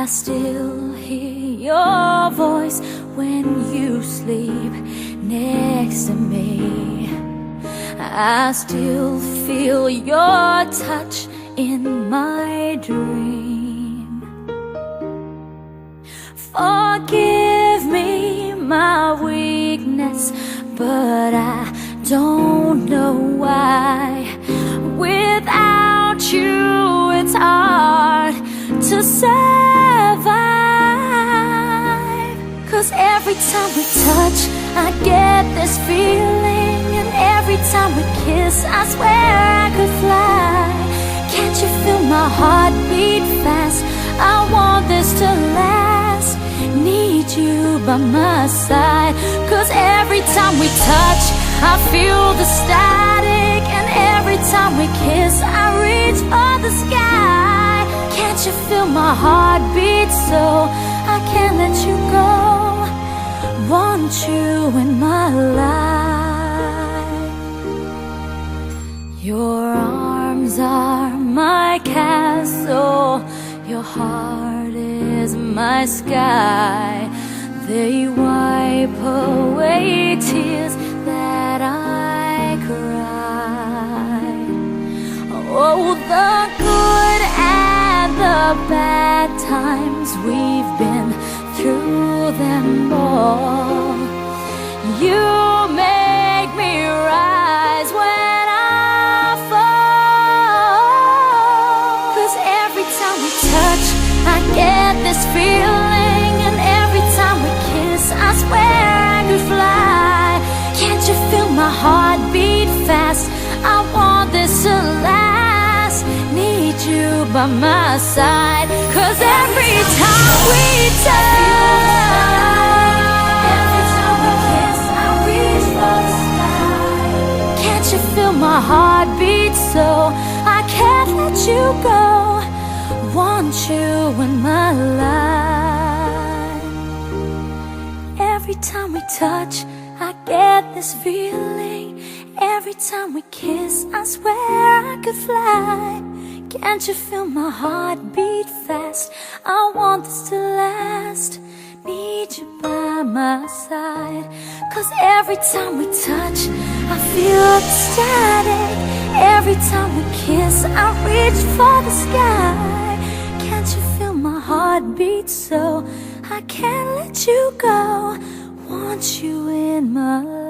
I still hear your voice when you sleep next to me. I still feel your touch in my dream. Forgive me my weakness, but I don't know why. Without you, it's hard to survive. 'Cause every time we touch, I get this feeling. And every time we kiss, I swear I could fly. Can't you feel my heart beat fast? I want this to last. Need you by my side. 'Cause every time we touch, I feel the static. And every time we kiss, I reach for the sky. Can't you feel my heart beat so I can't let you go? Want you in my life. Your arms are my castle. Your heart is my sky. They wipe away tears that I cried. Oh, the good and the bad times, we've been through them all. You make me rise when I fall. 'Cause every time we touch, I get this feeling. And every time we kiss, I swear I could fly. Can't you feel my heart beat fast? I want this to last. Need you by my side. 'Cause every time we touch, every time we kiss, I reach for the sky. Can't you feel my heart beat so I can't let you go? Want you in my life. Every time we touch, I get this feeling. Every time we kiss, I swear I could fly. Can't you feel my heart beat fast? I want this to last. Need you by my side. 'Cause every time we touch, I feel the static. Every time we kiss, I reach for the sky. Can't you feel my heart beat so I can't let you go? Want you in my life.